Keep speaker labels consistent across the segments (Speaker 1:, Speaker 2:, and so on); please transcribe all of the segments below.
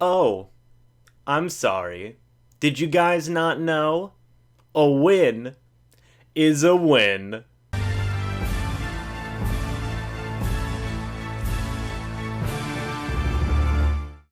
Speaker 1: Oh, I'm sorry. Did you guys not know? A win is a win.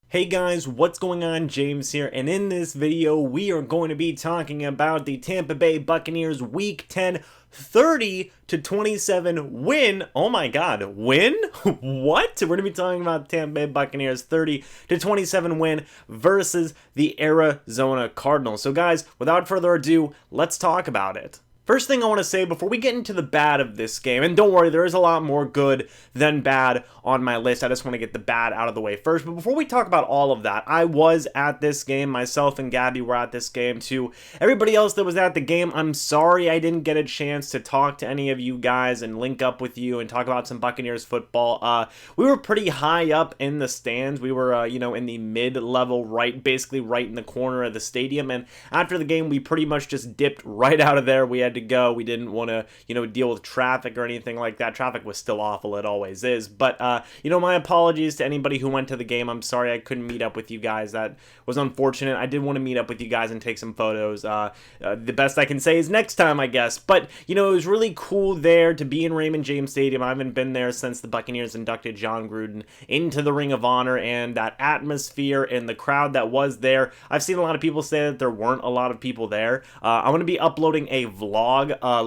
Speaker 1: Hey guys, what's going on? James here, and in this video we are going to be talking about the Tampa Bay Buccaneers Week 10 30-27 win. Oh my god, win? What? We're going to be talking about the Tampa Bay Buccaneers 30-27 win versus the Arizona Cardinals. So guys, without further ado, let's talk about it. First thing I want to say before we get into the bad of this game, and don't worry, there is a lot more good than bad on my list. I just want to get the bad out of the way first. But before we talk about all of that, I was at this game. Myself and Gabby were at this game too. Everybody else that was at the game, I'm sorry I didn't get a chance to talk to any of you guys and link up with you and talk about some Buccaneers football. We were pretty high up in the stands. We were, in the mid-level, basically right in the corner of the stadium. And after the game, we pretty much just dipped right out of there. We had to go. We didn't want to, deal with traffic or anything like that. Traffic was still awful. It always is. But, my apologies to anybody who went to the game. I'm sorry I couldn't meet up with you guys. That was unfortunate. I did want to meet up with you guys and take some photos. The best I can say is next time, I guess. But, it was really cool there to be in Raymond James Stadium. I haven't been there since the Buccaneers inducted John Gruden into the Ring of Honor, and that atmosphere and the crowd that was there. I've seen a lot of people say that there weren't a lot of people there. I'm going to be uploading a vlog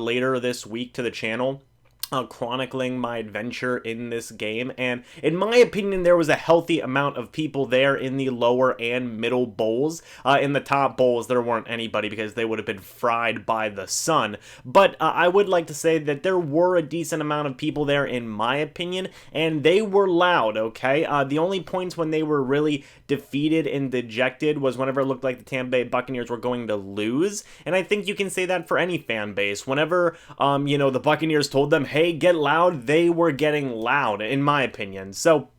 Speaker 1: later this week to the channel, chronicling my adventure in this game, and in my opinion there was a healthy amount of people there in the lower and middle bowls. In the top bowls there weren't anybody because they would have been fried by the sun, but I would like to say that there were a decent amount of people there in my opinion, and they were loud, okay? The only points when they were really defeated and dejected was whenever it looked like the Tampa Bay Buccaneers were going to lose, and I think you can say that for any fan base. Whenever the Buccaneers told them, hey, get loud, they were getting loud, in my opinion. So,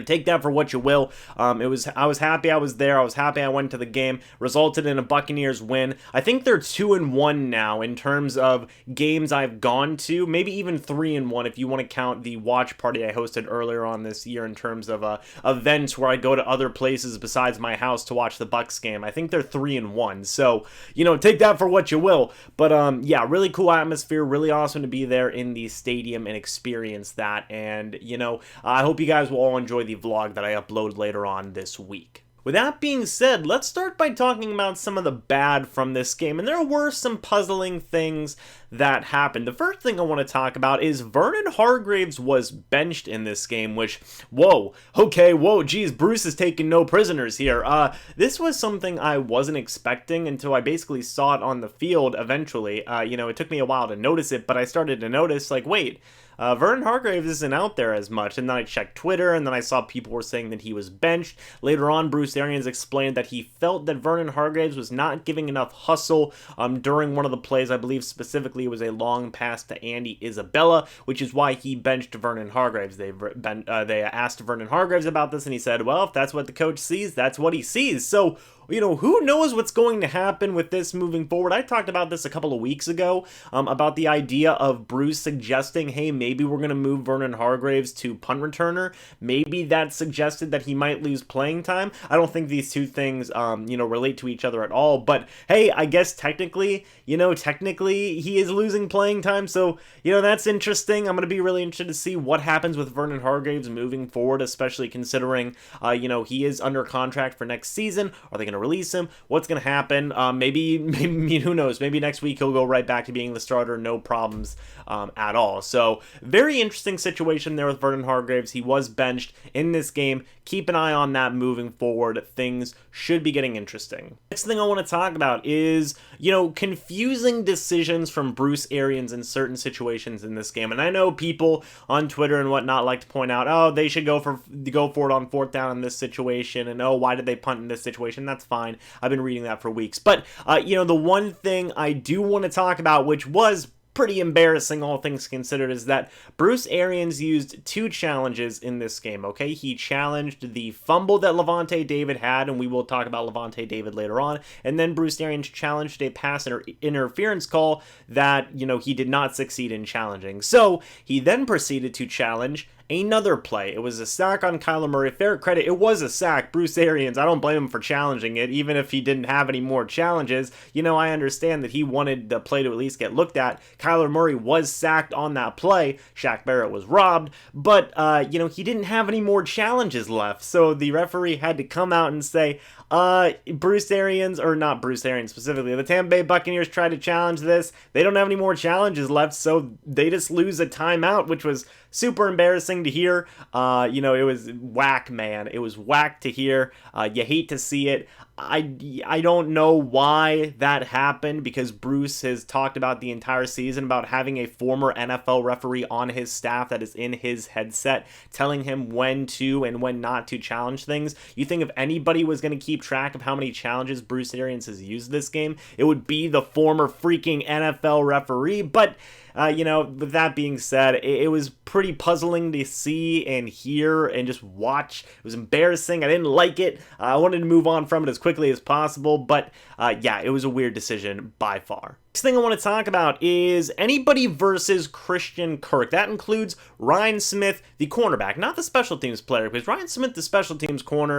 Speaker 1: take that for what you will. I was happy I was there. I was happy I went to the game. Resulted in a Buccaneers win. I think they're 2-1 now in terms of games I've gone to. Maybe even 3-1 if you want to count the watch party I hosted earlier on this year in terms of events where I go to other places besides my house to watch the Bucs game. I think they're 3-1. So, take that for what you will. But yeah, really cool atmosphere. Really awesome to be there in the stadium and experience that. And, I hope you guys will all enjoy the vlog that I upload later on this week. With that being said, let's start by talking about some of the bad from this game, and there were some puzzling things that happened. The first thing I want to talk about is Vernon Hargreaves was benched in this game, which, geez, Bruce is taking no prisoners here. This was something I wasn't expecting until I basically saw it on the field eventually. It took me a while to notice it, but I started to notice, wait, Vernon Hargreaves isn't out there as much, and then I checked Twitter, and then I saw people were saying that he was benched. Later on, Bruce Arians explained that he felt that Vernon Hargreaves was not giving enough hustle during one of the plays. I believe specifically it was a long pass to Andy Isabella, which is why he benched Vernon Hargreaves. They asked Vernon Hargreaves about this, and he said, well, if that's what the coach sees, that's what he sees. So, who knows what's going to happen with this moving forward? I talked about this a couple of weeks ago, about the idea of Bruce suggesting, hey, maybe we're going to move Vernon Hargreaves to punt returner. Maybe that suggested that he might lose playing time. I don't think these two things, relate to each other at all. But, hey, I guess technically he is losing playing time. So, that's interesting. I'm going to be really interested to see what happens with Vernon Hargreaves moving forward, especially considering, he is under contract for next season. Are they going to release him? What's going to happen? Maybe who knows? Maybe next week he'll go right back to being the starter, no problems at all. So very interesting situation there with Vernon Hargreaves. He was benched in this game. Keep an eye on that moving forward. Things should be getting interesting. Next thing I want to talk about is, confusing decisions from Bruce Arians in certain situations in this game. And I know people on Twitter and whatnot like to point out, oh, they should go for it on fourth down in this situation, and oh, why did they punt in this situation? That's fine. I've been reading that for weeks. But, the one thing I do want to talk about, which was pretty embarrassing, all things considered, is that Bruce Arians used two challenges in this game, okay? He challenged the fumble that Lavonte David had, and we will talk about Lavonte David later on, and then Bruce Arians challenged a pass interference call that, he did not succeed in challenging. So, he then proceeded to challenge another play. It was a sack on Kyler Murray. Fair credit, it was a sack. Bruce Arians, I don't blame him for challenging it, even if he didn't have any more challenges. I understand that he wanted the play to at least get looked at. Kyler Murray was sacked on that play. Shaq Barrett was robbed, but, he didn't have any more challenges left. So the referee had to come out and say, Bruce Arians, or not Bruce Arians specifically, the Tampa Bay Buccaneers tried to challenge this. They don't have any more challenges left, so they just lose a timeout, which was super embarrassing to hear. It was whack, man. It was whack to hear. You hate to see it. I don't know why that happened, because Bruce has talked about the entire season about having a former NFL referee on his staff that is in his headset telling him when to and when not to challenge things. You think if anybody was going to keep track of how many challenges Bruce Arians has used this game, it would be the former freaking NFL referee. But with that being said, it was pretty puzzling to see and hear and just watch. It was embarrassing. I didn't like it. I wanted to move on from it as quickly as possible, but it was a weird decision by far. Next thing I want to talk about is anybody versus Christian Kirk. That includes Ryan Smith, the cornerback, not the special teams player, because Ryan Smith, the special teams player,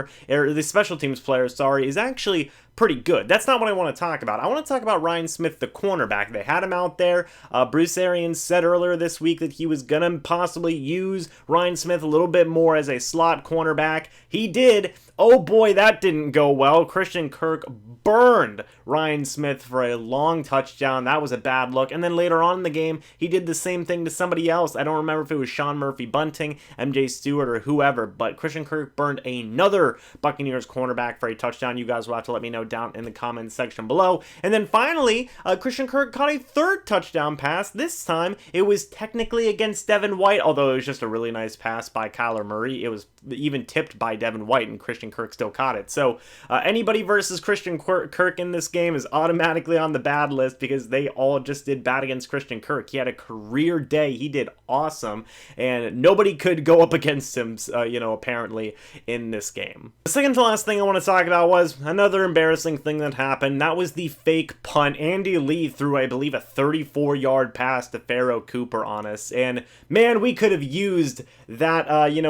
Speaker 1: is actually pretty good. That's not what I want to talk about. I want to talk about Ryan Smith, the cornerback. They had him out there. Bruce Arians said earlier this week that he was going to possibly use Ryan Smith a little bit more as a slot cornerback. He did. Oh boy, that didn't go well. Christian Kirk burned Ryan Smith for a long touchdown. That was a bad look. And then later on in the game, he did the same thing to somebody else. I don't remember if it was Sean Murphy Bunting, MJ Stewart, or whoever, but Christian Kirk burned another Buccaneers cornerback for a touchdown. You guys will have to let me know down in the comments section below. And then finally, Christian Kirk caught a third touchdown pass. This time, it was technically against Devin White, although it was just a really nice pass by Kyler Murray. It was even tipped by Devin White, and Christian Kirk still caught it. So anybody versus Christian Kirk in this game is automatically on the bad list, because they all just did bad against Christian Kirk. He had a career day. He did awesome, and nobody could go up against him, apparently, in this game. The second to last thing I want to talk about was another embarrassing thing that happened. That was the fake punt. Andy Lee threw, I believe, a 34-yard pass to Pharaoh Cooper on us, and man, we could have used that,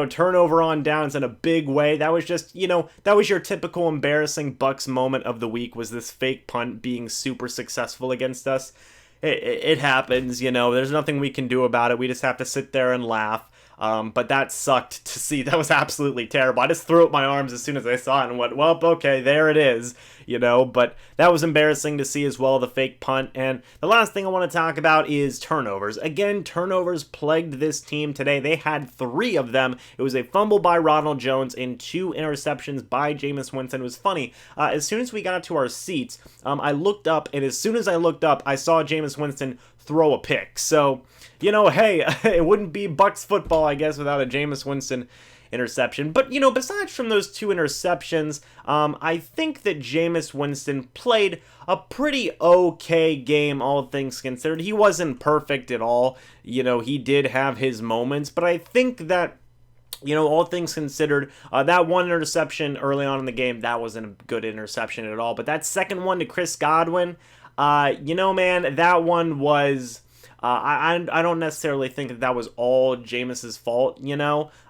Speaker 1: turnover on downs in a big way. That was just, that was your typical embarrassing Bucs moment of the week, was this fake punt being super successful against us. It happens, there's nothing we can do about it. We just have to sit there and laugh. But that sucked to see. That was absolutely terrible. I just threw up my arms as soon as I saw it and went, well, okay, there it is, but that was embarrassing to see as well, the fake punt. And the last thing I want to talk about is turnovers. Again, turnovers plagued this team today. They had 3 of them. It was a fumble by Ronald Jones and 2 interceptions by Jameis Winston. It was funny. As soon as we got to our seats, I looked up, and as soon as I looked up, I saw Jameis Winston throw a pick. So, hey, it wouldn't be Bucs football, I guess, without a Jameis Winston interception. But, besides from those 2 interceptions, I think that Jameis Winston played a pretty okay game, all things considered. He wasn't perfect at all. He did have his moments, but I think that, all things considered, that one interception early on in the game, that wasn't a good interception at all. But that second one to Chris Godwin, man, that one was... I don't necessarily think that was all Jameis's fault,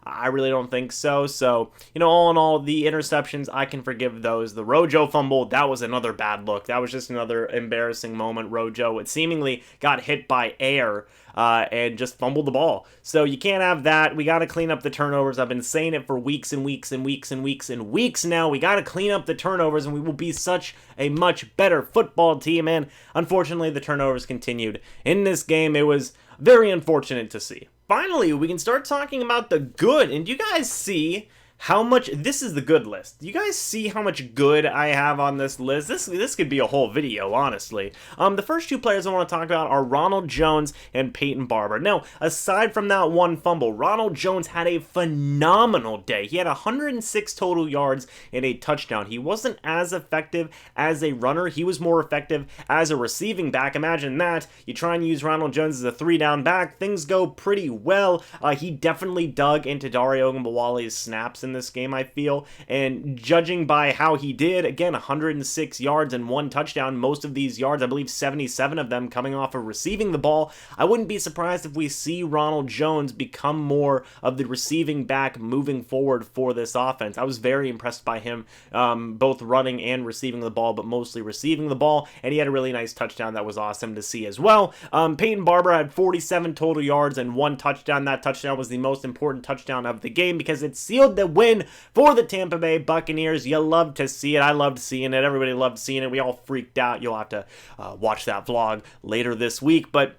Speaker 1: I really don't think so. So, all in all, the interceptions, I can forgive those. The Rojo fumble, that was another bad look. That was just another embarrassing moment. Rojo, it seemingly got hit by air and just fumbled the ball. So you can't have that. We got to clean up the turnovers. I've been saying it for weeks and weeks and weeks and weeks and weeks now. We got to clean up the turnovers, and we will be such a much better football team. And unfortunately, the turnovers continued in this game. It was very unfortunate to see. Finally, we can start talking about the good. And do you guys see how much... This is the good list. Do you guys see how much good I have on this list? This could be a whole video, honestly. The first 2 players I want to talk about are Ronald Jones and Peyton Barber. Now, aside from that one fumble, Ronald Jones had a phenomenal day. He had 106 total yards and a touchdown. He wasn't as effective as a runner. He was more effective as a receiving back. Imagine that. You try and use Ronald Jones as a 3-down back. Things go pretty well. He definitely dug into Dario Ogunbowale's snaps in this game, I feel. And judging by how he did, again, 106 yards and 1 touchdown, most of these yards, I believe 77 of them coming off of receiving the ball. I wouldn't be surprised if we see Ronald Jones become more of the receiving back moving forward for this offense. I was very impressed by him, both running and receiving the ball, but mostly receiving the ball, and he had a really nice touchdown that was awesome to see as well. Peyton Barber had 47 total yards and 1 touchdown. That touchdown was the most important touchdown of the game because it sealed the win for the Tampa Bay Buccaneers. You love to see it. I loved seeing it. Everybody loved seeing it. We all freaked out. You'll have to watch that vlog later this week, but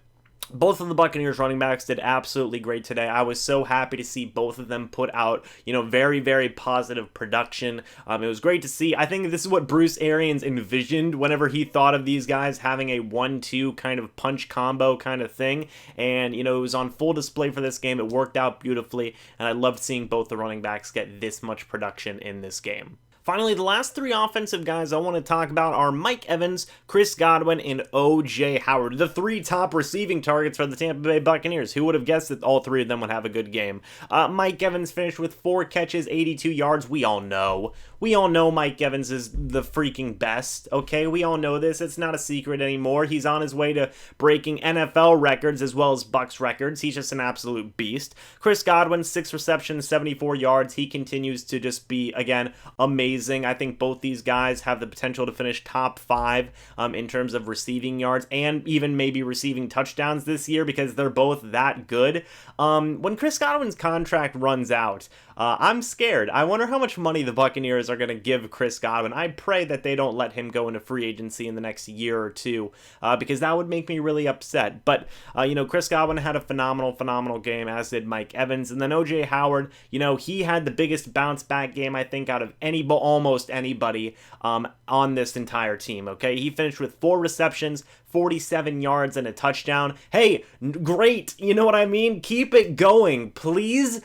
Speaker 1: both of the Buccaneers running backs did absolutely great today. I was so happy to see both of them put out, very, very positive production. It was great to see. I think this is what Bruce Arians envisioned whenever he thought of these guys having a 1-2 kind of punch combo kind of thing. And, it was on full display for this game. It worked out beautifully. And I loved seeing both the running backs get this much production in this game. Finally, the last 3 offensive guys I want to talk about are Mike Evans, Chris Godwin, and O.J. Howard, the 3 top receiving targets for the Tampa Bay Buccaneers. Who would have guessed that all 3 of them would have a good game? Mike Evans finished with 4 catches, 82 yards. We all know. Mike Evans is the freaking best, okay? We all know this. It's not a secret anymore. He's on his way to breaking NFL records as well as Bucs records. He's just an absolute beast. Chris Godwin, 6 receptions, 74 yards. He continues to just be, again, amazing. I think both these guys have the potential to finish top 5 in terms of receiving yards and even maybe receiving touchdowns this year because they're both that good. When Chris Godwin's contract runs out, I'm scared. I wonder how much money the Buccaneers are going to give Chris Godwin. I pray that they don't let him go into free agency in the next year or 2 because that would make me really upset. But, Chris Godwin had a phenomenal game, as did Mike Evans. And then O.J. Howard, he had the biggest bounce back game, I think, out of almost anybody on this entire team, okay? He finished with 4 receptions, 47 yards, and a touchdown. Hey, great. You know what I mean? Keep it going. Please.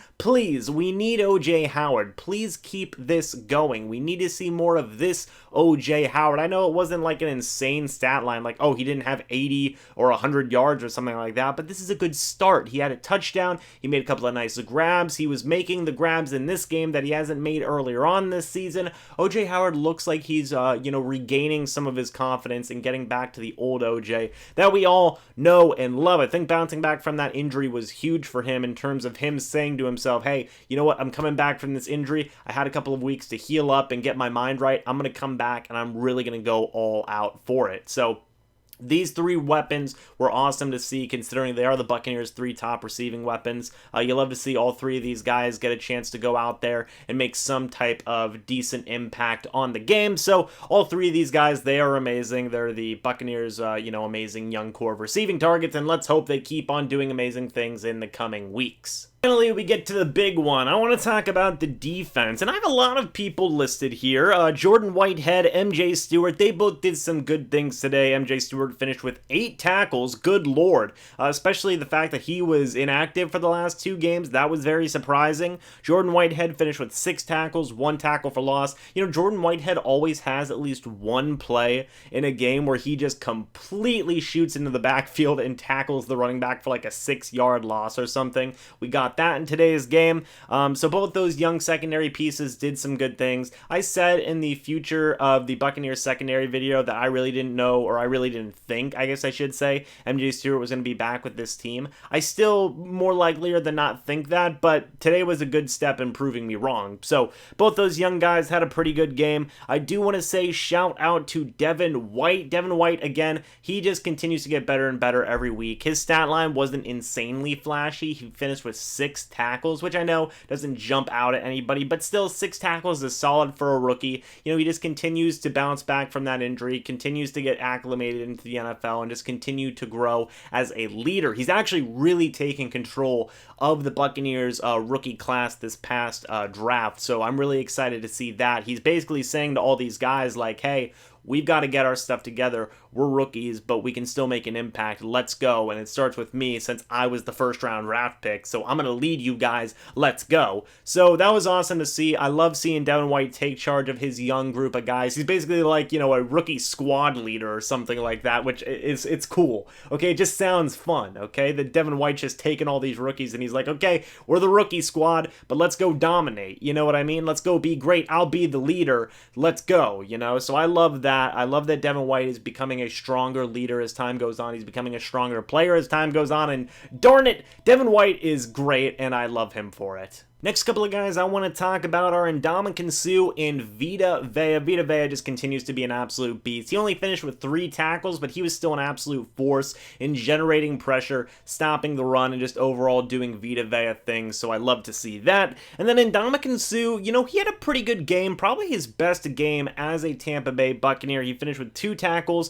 Speaker 1: We need O.J. Howard. Please keep this going. We need to see more of this O.J. Howard. I know it wasn't like an insane stat line, like, oh, he didn't have 80 or 100 yards or something like that, but this is a good start. He had a touchdown. He made a couple of nice grabs. He was making the grabs in this game that he hasn't made earlier on this season. O.J. Howard looks like he's, regaining some of his confidence and getting back to the old O.J. that we all know and love. I think bouncing back from that injury was huge for him in terms of him saying to himself, hey, you know what? I'm coming back from this injury. I had a couple of weeks to heal up and get my mind right. I'm going to come back and I'm really going to go all out for it. So these 3 weapons were awesome to see, considering they are the Buccaneers' 3 top receiving weapons. You love to see all 3 of these guys get a chance to go out there and make some type of decent impact on the game. So all 3 of these guys, they are amazing. They're the Buccaneers' amazing young core of receiving targets, and let's hope they keep on doing amazing things in the coming weeks. Finally, we get to the big one. I want to talk about the defense, and I have a lot of people listed here. Jordan Whitehead, MJ Stewart, they both did some good things today. MJ Stewart finished with 8 tackles. Good lord. Especially the fact that he was inactive for the last 2 games. That was very surprising. Jordan Whitehead finished with 6 tackles, 1 tackle for loss. Jordan Whitehead always has at least 1 play in a game where he just completely shoots into the backfield and tackles the running back for like a 6-yard loss or something. We got that in today's game. So both those young secondary pieces did some good things. I said in the future of the Buccaneers secondary video that I really didn't know, or I really didn't think, I guess I should say, MJ Stewart was going to be back with this team. I still more likelier than not think that, but today was a good step in proving me wrong. So both those young guys had a pretty good game. I do want to say shout out to Devin White. Devin White, again, he just continues to get better and better every week. His stat line wasn't insanely flashy. He finished with 6 tackles, which I know doesn't jump out at anybody, but still 6 tackles is solid for a rookie. He just continues to bounce back from that injury, continues to get acclimated into the NFL, and just continue to grow as a leader. He's actually really taking control of the Buccaneers rookie class this past draft, so I'm really excited to see that. He's basically saying to all these guys like, hey, we've got to get our stuff together. We're rookies, but we can still make an impact. Let's go. And it starts with me since I was the first round draft pick. So I'm going to lead you guys. Let's go. So that was awesome to see. I love seeing Devin White take charge of his young group of guys. He's basically like, a rookie squad leader or something like that, which it's cool. Okay, it just sounds fun. Okay, that Devin White's just taking all these rookies and he's like, okay, we're the rookie squad, but let's go dominate. You know what I mean? Let's go be great. I'll be the leader. Let's go. So I love that. I love that Devin White is becoming a stronger leader as time goes on. He's becoming a stronger player as time goes on, and darn it, Devin White is great, and I love him for it. Next couple of guys I want to talk about are Ndamukong Suh and Vita Vea. Vita Vea just continues to be an absolute beast. He only finished with 3 tackles, but he was still an absolute force in generating pressure, stopping the run, and just overall doing Vita Vea things, so I love to see that. And then Ndamukong Suh, he had a pretty good game, probably his best game as a Tampa Bay Buccaneer. He finished with 2 tackles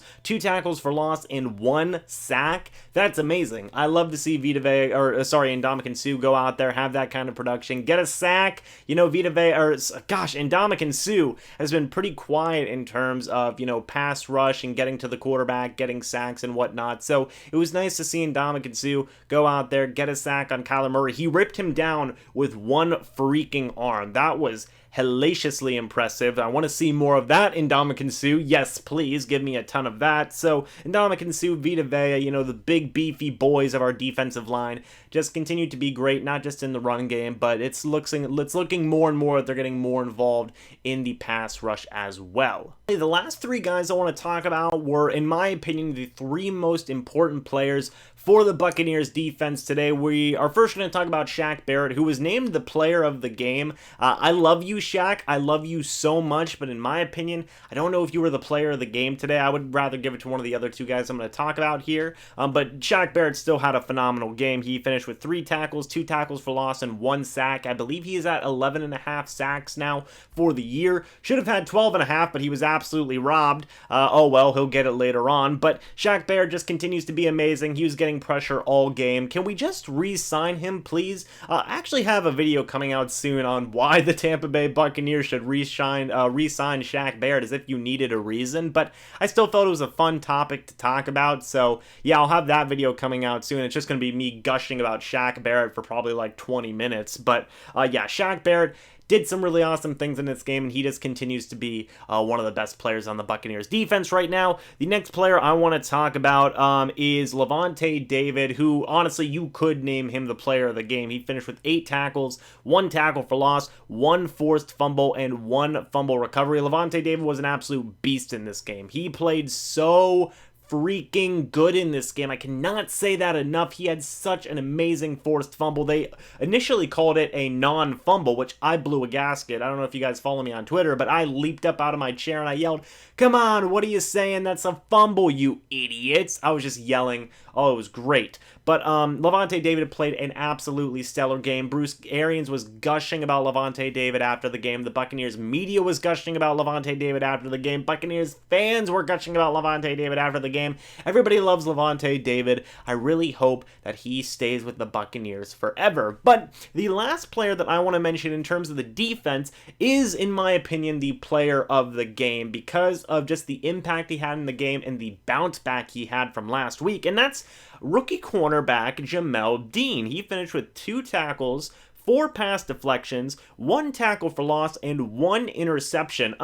Speaker 1: for loss, and 1 sack. That's amazing. I love to see Ndamukong Suh go out there, have that kind of production, get a sack. Ndamukong Suh has been pretty quiet in terms of, pass rush and getting to the quarterback, getting sacks and whatnot. So it was nice to see Ndamukong Suh go out there, get a sack on Kyler Murray. He ripped him down with 1 freaking arm. That was hellaciously impressive. I want to see more of that in Ndamukong Suh. Yes, please, give me a ton of that. So Ndamukong Suh, Vita Vea, the big beefy boys of our defensive line just continue to be great, not just in the run game, but it's looking more and more that they're getting more involved in the pass rush as well. The last 3 guys I want to talk about were, in my opinion, the 3 most important players for the Buccaneers defense today. We are first going to talk about Shaq Barrett, who was named the player of the game. I love you, Shaq. I love you so much, but in my opinion, I don't know if you were the player of the game today. I would rather give it to one of the other 2 guys I'm going to talk about here. But Shaq Barrett still had a phenomenal game. He finished with 3 tackles, 2 tackles for loss, and 1 sack. I believe he is at 11.5 sacks now for the year. Should have had 12.5, but he was absolutely robbed. Oh well, he'll get it later on. But Shaq Barrett just continues to be amazing. He was getting pressure all game. Can we just re-sign him, please? I actually have a video coming out soon on why the Tampa Bay Buccaneers should re-sign Shaq Barrett, as if you needed a reason, but I still felt it was a fun topic to talk about, so yeah, I'll have that video coming out soon. It's just going to be me gushing about Shaq Barrett for probably like 20 minutes, but yeah, Shaq Barrett did some really awesome things in this game, and he just continues to be one of the best players on the Buccaneers defense right now. The next player I want to talk about is Lavonte David, who honestly you could name him the player of the game. He finished with 8 tackles, 1 tackle for loss, 1 forced fumble, and 1 fumble recovery. Lavonte David was an absolute beast in this game. He played so freaking good in this game. I cannot say that enough. He had such an amazing forced fumble. They initially called it a non-fumble, which I blew a gasket. I don't know if you guys follow me on Twitter, but I leaped up out of my chair and I yelled, "Come on, what are you saying? That's a fumble, you idiots." I was just yelling. Oh, it was great. But Lavonte David played an absolutely stellar game. Bruce Arians was gushing about Lavonte David after the game. The Buccaneers media was gushing about Lavonte David after the game. Buccaneers fans were gushing about Lavonte David after the game. Everybody loves Lavonte David. I really hope that he stays with the Buccaneers forever. But the last player that I want to mention in terms of the defense is, in my opinion, the player of the game because of just the impact he had in the game and the bounce back he had from last week. And that's rookie cornerback Jamel Deane. He finished with 2 tackles, 4 pass deflections, 1 tackle for loss, and 1 interception.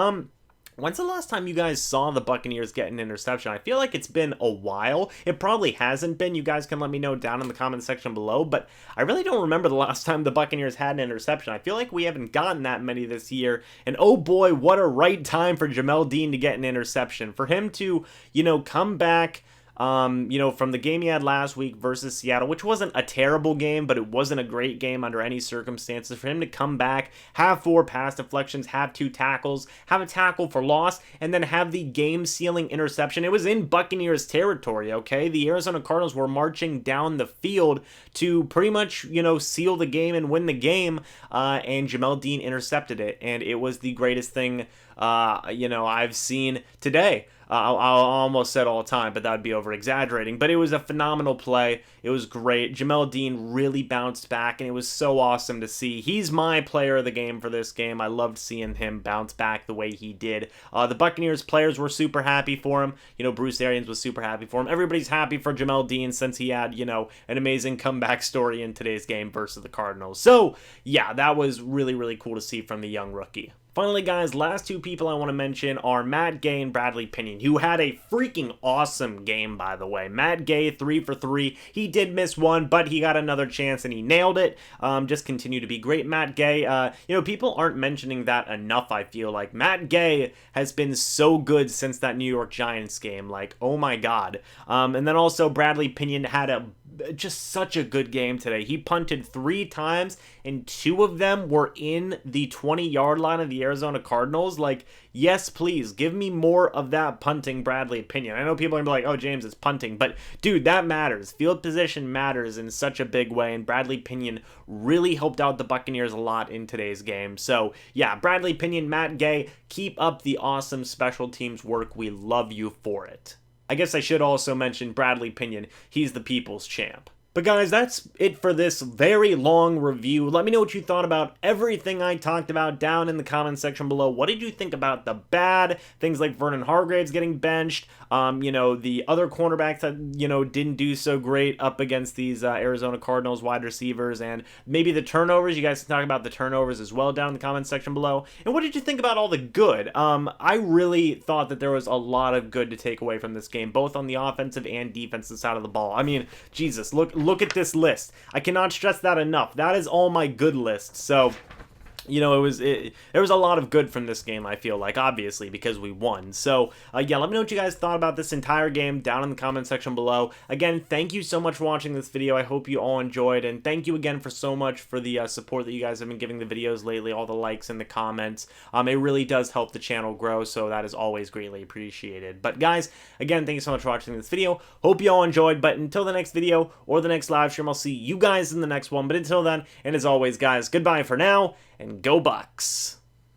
Speaker 1: When's the last time you guys saw the Buccaneers get an interception? I feel like it's been a while. It probably hasn't been. You guys can let me know down in the comment section below, but I really don't remember the last time the Buccaneers had an interception. I feel like we haven't gotten that many this year, and oh boy, what a right time for Jamel Deane to get an interception. For him to, come back from the game he had last week versus Seattle, which wasn't a terrible game, but it wasn't a great game under any circumstances. For him to come back, have 4 pass deflections, have 2 tackles, have a tackle for loss, and then have the game-sealing interception. It was in Buccaneers territory, okay? The Arizona Cardinals were marching down the field to pretty much, seal the game and win the game, and Jamel Deane intercepted it, and it was the greatest thing I've seen today. I almost said all time, but that would be over exaggerating. But it was a phenomenal play. It was great. Jamel Deane really bounced back, and it was so awesome to see. He's my player of the game for this game. I loved seeing him bounce back the way he did. The Buccaneers players were super happy for him. Bruce Arians was super happy for him. Everybody's happy for Jamel Deane since he had, an amazing comeback story in today's game versus the Cardinals. So, yeah, that was really, really cool to see from the young rookie. Finally, guys, last two people I want to mention are Matt Gay and Bradley Pinion, who had a freaking awesome game, by the way. Matt Gay, 3 for 3. He did miss one, but he got another chance and he nailed it. Just continue to be great. Matt Gay, people aren't mentioning that enough, I feel like. Matt Gay has been so good since that New York Giants game. Like, oh my God. And then also Bradley Pinion had just such a good game today. He punted 3 times, and 2 of them were in the 20-yard line of the Arizona Cardinals. Like, yes, please, give me more of that punting, Bradley Pinion. I know people are going to be like, oh, James, it's punting. But, dude, that matters. Field position matters in such a big way, and Bradley Pinion really helped out the Buccaneers a lot in today's game. So, yeah, Bradley Pinion, Matt Gay, keep up the awesome special teams work. We love you for it. I guess I should also mention Bradley Pinion. He's the people's champ. But guys, that's it for this very long review. Let me know what you thought about everything I talked about down in the comment section below. What did you think about the bad things like Vernon Hargreaves getting benched? The other cornerbacks that, didn't do so great up against these Arizona Cardinals wide receivers, and maybe the turnovers. You guys can talk about the turnovers as well down in the comment section below. And what did you think about all the good? I really thought that there was a lot of good to take away from this game, both on the offensive and defensive side of the ball. I mean, Jesus, look at this list. I cannot stress that enough. That is all my good list. So, there was a lot of good from this game, I feel like, obviously, because we won. So, yeah, let me know what you guys thought about this entire game down in the comment section below. Again, thank you so much for watching this video. I hope you all enjoyed, and thank you again for so much for the support that you guys have been giving the videos lately, all the likes and the comments. It really does help the channel grow, so that is always greatly appreciated. But, guys, again, thank you so much for watching this video. Hope you all enjoyed, but until the next video or the next live stream, I'll see you guys in the next one. But until then, and as always, guys, goodbye for now, and go Bucs!